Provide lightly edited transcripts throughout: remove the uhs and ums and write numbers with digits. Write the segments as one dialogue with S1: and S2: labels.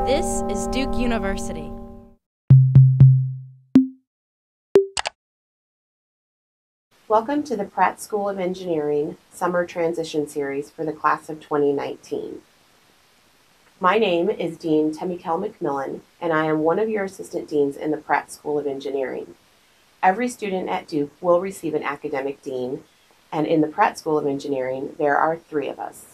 S1: This is Duke University.
S2: Welcome to the Pratt School of Engineering Summer Transition Series for the class of 2019. My name is Dean Temikel McMillan, and I am one of your assistant deans in the Pratt School of Engineering. Every student at Duke will receive an academic dean, and in the Pratt School of Engineering, there are 3 of us.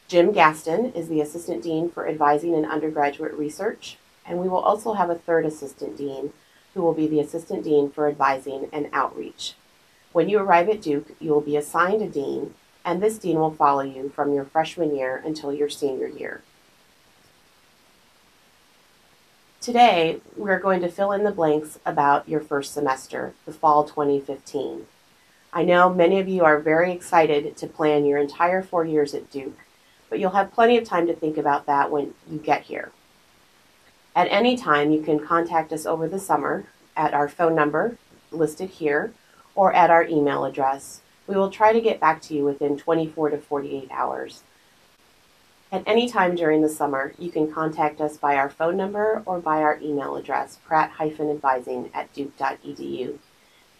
S2: Jim Gaston is the assistant dean for advising and undergraduate research, and we will also have a 3rd assistant dean who will be the assistant dean for advising and outreach. When you arrive at Duke, you will be assigned a dean, and this dean will follow you from your freshman year until your senior year. Today, we're going to fill in the blanks about your first semester, the fall 2015. I know many of you are very excited to plan your entire 4 years at Duke, but you'll have plenty of time to think about that when you get here. At any time, you can contact us over the summer at our phone number listed here or at our email address. We will try to get back to you within 24 to 48 hours. At any time during the summer, you can contact us by our phone number or by our email address, pratt-advising@duke.edu.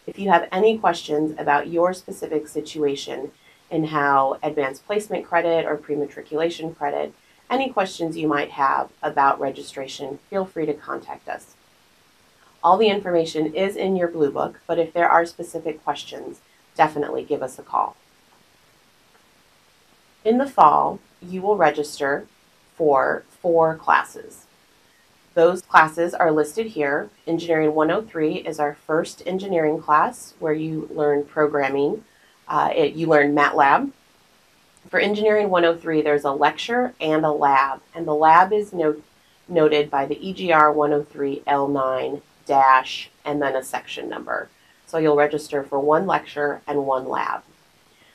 S2: If you have any questions about your specific situation and how advanced placement credit or pre-matriculation credit, any questions you might have about registration, feel free to contact us. All the information is in your Blue Book, but if there are specific questions, definitely give us a call. In the fall, you will register for 4 classes. Those classes are listed here. Engineering 103 is our first engineering class where you learn programming. You learn MATLAB. For Engineering 103, there's a lecture and a lab, and the lab is noted by the EGR 103 L9 dash and then a section number. So you'll register for 1 lecture and 1 lab.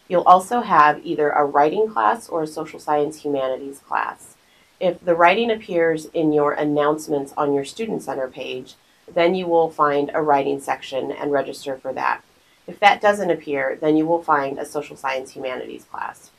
S2: You'll also have either a writing class or a social science humanities class. If the writing appears in your announcements on your Student Center page, then you will find a writing section and register for that. If that doesn't appear, then you will find a social science humanities class.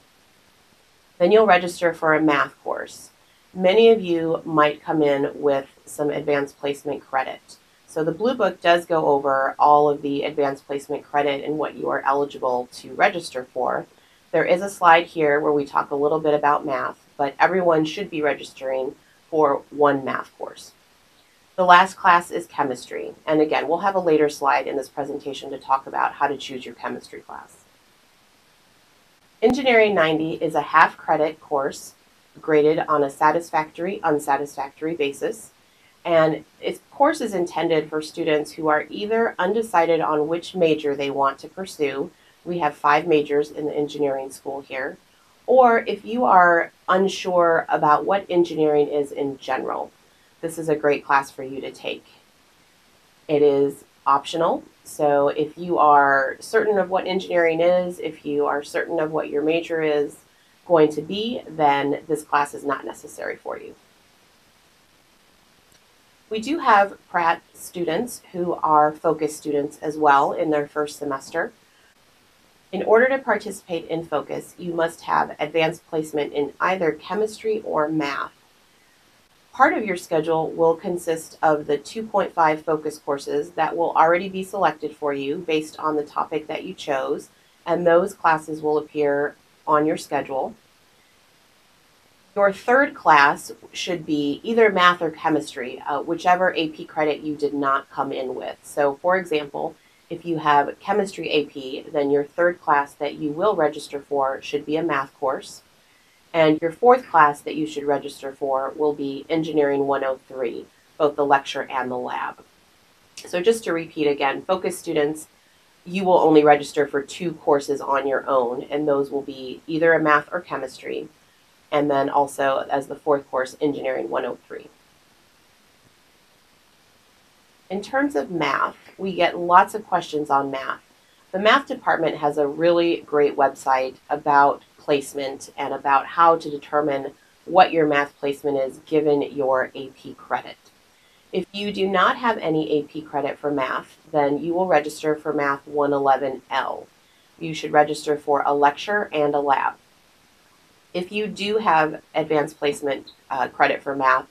S2: Then you'll register for a math course. Many of you might come in with some advanced placement credit. So the Blue Book does go over all of the advanced placement credit and what you are eligible to register for. There is a slide here where we talk a little bit about math, but everyone should be registering for 1 math course. The last class is chemistry, and again, we'll have a later slide in this presentation to talk about how to choose your chemistry class. Engineering 90 is a half-credit course graded on a satisfactory, unsatisfactory basis, and its course is intended for students who are either undecided on which major they want to pursue. We have 5 majors in the engineering school here. Or if you are unsure about what engineering is in general, this is a great class for you to take. It is optional, so if you are certain of what engineering is, if you are certain of what your major is going to be, then this class is not necessary for you. We do have Pratt students who are focus students as well in their first semester. In order to participate in focus, you must have advanced placement in either chemistry or math. Part of your schedule will consist of the 2.5 focus courses that will already be selected for you based on the topic that you chose, and those classes will appear on your schedule. Your 3rd class should be either math or chemistry, whichever AP credit you did not come in with. So for example, if you have chemistry AP, then your 3rd class that you will register for should be a math course. And your 4th class that you should register for will be Engineering 103, both the lecture and the lab. So just to repeat again, focus students, you will only register for 2 courses on your own, and those will be either a math or chemistry, and then also as the 4th course, Engineering 103. In terms of math, we get lots of questions on math. The math department has a really great website about placement and about how to determine what your math placement is given your AP credit. If you do not have any AP credit for math, then you will register for Math 111L. You should register for a lecture and a lab. If you do have advanced placement credit for math,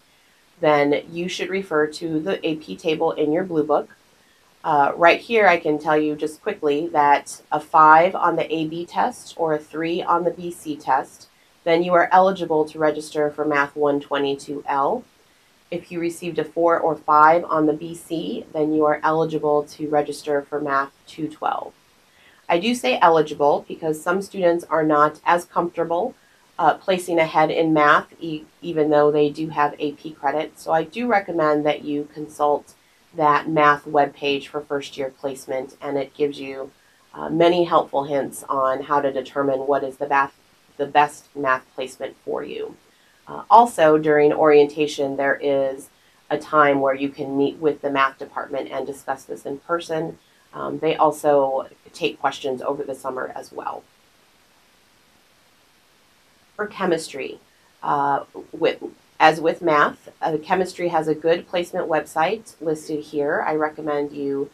S2: then you should refer to the AP table in your Blue Book. Right here, I can tell you just quickly that a 5 on the AB test or a 3 on the BC test, then you are eligible to register for Math 122L. If you received a 4 or 5 on the BC, then you are eligible to register for Math 212. I do say eligible because some students are not as comfortable placing ahead in math, even though they do have AP credit. So I do recommend that you consult that math webpage for first year placement, and it gives you many helpful hints on how to determine what is the best math placement for you. Also, during orientation, there is a time where you can meet with the math department and discuss this in person. They also take questions over the summer as well. For chemistry, as with math, chemistry has a good placement website listed here. I recommend you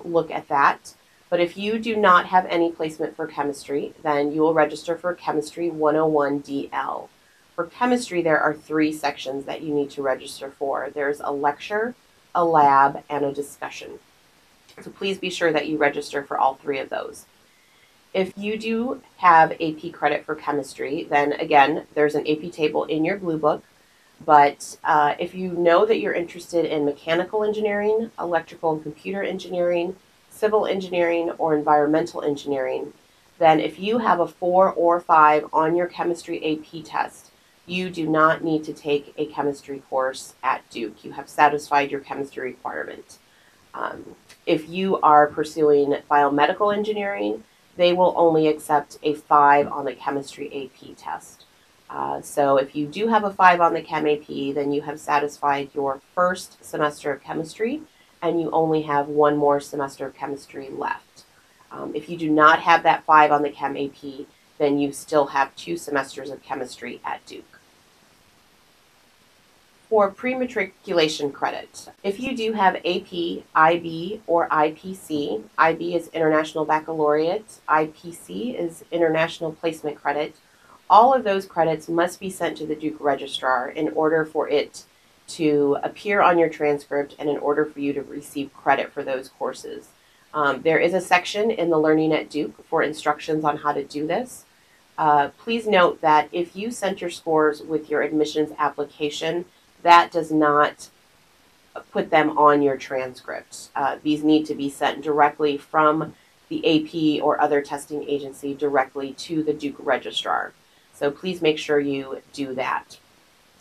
S2: look at that. But if you do not have any placement for chemistry, then you will register for Chemistry 101DL. For chemistry, there are 3 sections that you need to register for. There's a lecture, a lab, and a discussion. So please be sure that you register for all 3 of those. If you do have AP credit for chemistry, then again, there's an AP table in your Blue Book. But if you know that you're interested in mechanical engineering, electrical and computer engineering, civil engineering, or environmental engineering, then if you have a 4 or 5 on your chemistry AP test, you do not need to take a chemistry course at Duke. You have satisfied your chemistry requirement. If you are pursuing biomedical engineering, they will only accept a 5 on the chemistry AP test. So if you do have a 5 on the Chem AP, then you have satisfied your first semester of chemistry, and you only have 1 more semester of chemistry left. If you do not have that 5 on the Chem AP, then you still have 2 semesters of chemistry at Duke. For pre-matriculation credit, if you do have AP, IB, or IPC, IB is International Baccalaureate, IPC is International Placement Credit, all of those credits must be sent to the Duke Registrar in order for it to appear on your transcript and in order for you to receive credit for those courses. There is a section in the Learning at Duke for instructions on how to do this. Please note that if you sent your scores with your admissions application, that does not put them on your transcript. These need to be sent directly from the AP or other testing agency directly to the Duke Registrar. So please make sure you do that,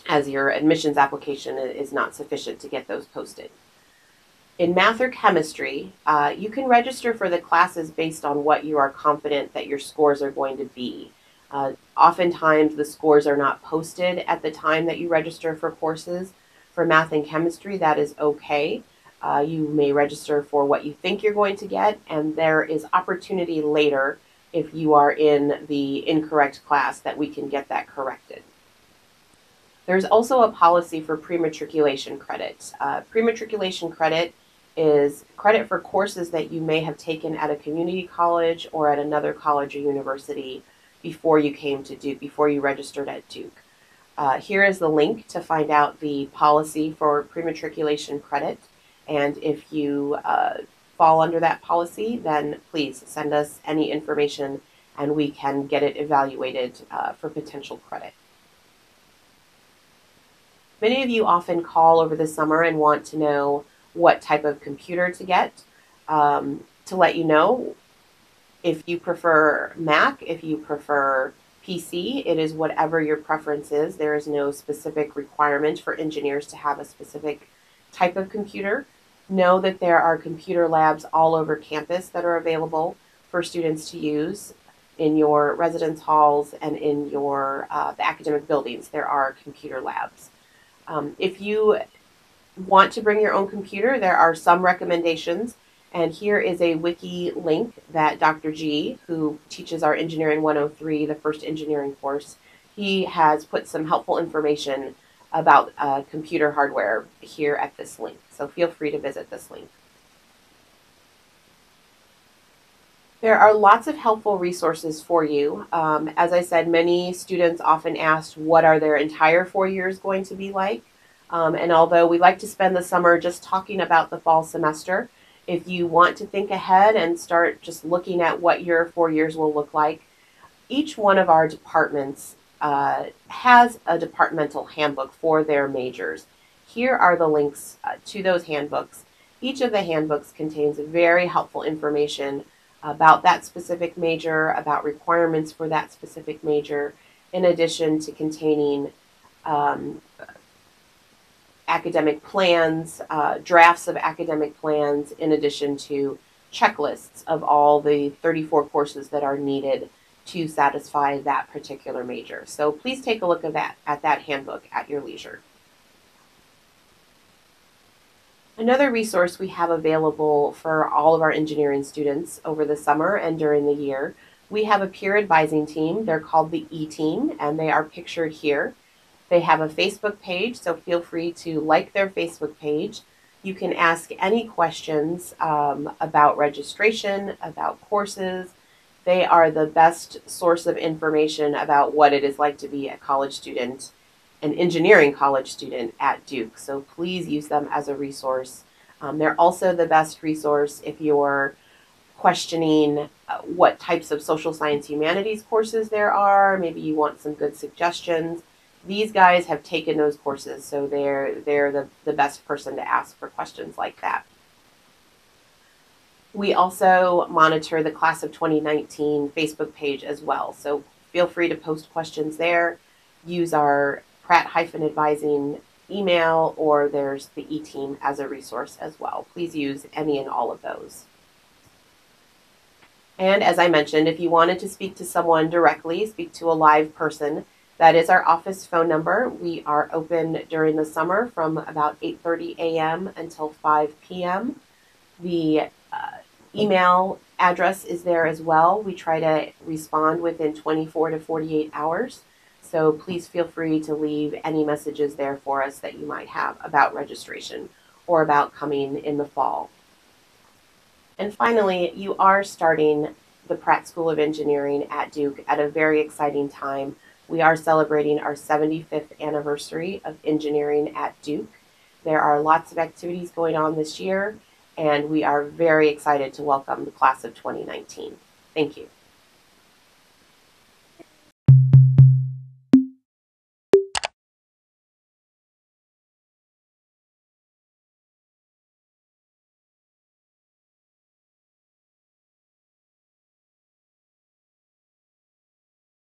S2: as your admissions application is not sufficient to get those posted. In math or chemistry, you can register for the classes based on what you are confident that your scores are going to be. Oftentimes, the scores are not posted at the time that you register for courses. For math and chemistry, that is okay. You may register for what you think you're going to get, and there is opportunity later if you are in the incorrect class that we can get that corrected. There's also a policy for pre-matriculation credit. Pre-matriculation credit is credit for courses that you may have taken at a community college or at another college or university before you came to Duke, before you registered at Duke. Here is the link to find out the policy for pre-matriculation credit. And if you fall under that policy, then please send us any information and we can get it evaluated for potential credit. Many of you often call over the summer and want to know what type of computer to get. To let you know, if you prefer Mac, if you prefer PC, it is whatever your preference is. There is no specific requirement for engineers to have a specific type of computer. Know that there are computer labs all over campus that are available for students to use in your residence halls and in your the academic buildings. There are computer labs. If you want to bring your own computer, there are some recommendations. And here is a wiki link that Dr. G, who teaches our Engineering 103, the first engineering course, he has put some helpful information about computer hardware here at this link. So feel free to visit this link. There are lots of helpful resources for you. As I said, many students often ask, what are their entire 4 years going to be like? And although we like to spend the summer just talking about the fall semester, if you want to think ahead and start just looking at what your 4 years will look like, each one of our departments has a departmental handbook for their majors. Here are the links to those handbooks. Each of the handbooks contains very helpful information about that specific major, about requirements for that specific major, in addition to containing academic plans, drafts of academic plans, in addition to checklists of all the 34 courses that are needed to satisfy that particular major. So please take a look at that handbook at your leisure. Another resource we have available for all of our engineering students over the summer and during the year, we have a peer advising team. They're called the E-Team, and they are pictured here. They have a Facebook page, so feel free to like their Facebook page. You can ask any questions about registration, about courses. They are the best source of information about what it is like to be a college student, an engineering college student at Duke. So please use them as a resource. They're also the best resource if you're questioning what types of social science humanities courses there are. Maybe you want some good suggestions. These guys have taken those courses, so they're the best person to ask for questions like that. We also monitor the Class of 2019 Facebook page as well, so feel free to post questions there. Use our Pratt-advising email, or there's the E-Team as a resource as well. Please use any and all of those. And as I mentioned, if you wanted to speak to someone directly, speak to a live person, that is our office phone number. We are open during the summer from about 8:30 a.m. until 5 p.m. The email address is there as well. We try to respond within 24 to 48 hours. So please feel free to leave any messages there for us that you might have about registration or about coming in the fall. And finally, you are starting the Pratt School of Engineering at Duke at a very exciting time. We are celebrating our 75th anniversary of engineering at Duke. There are lots of activities going on this year, and we are very excited to welcome the class of 2019. Thank you.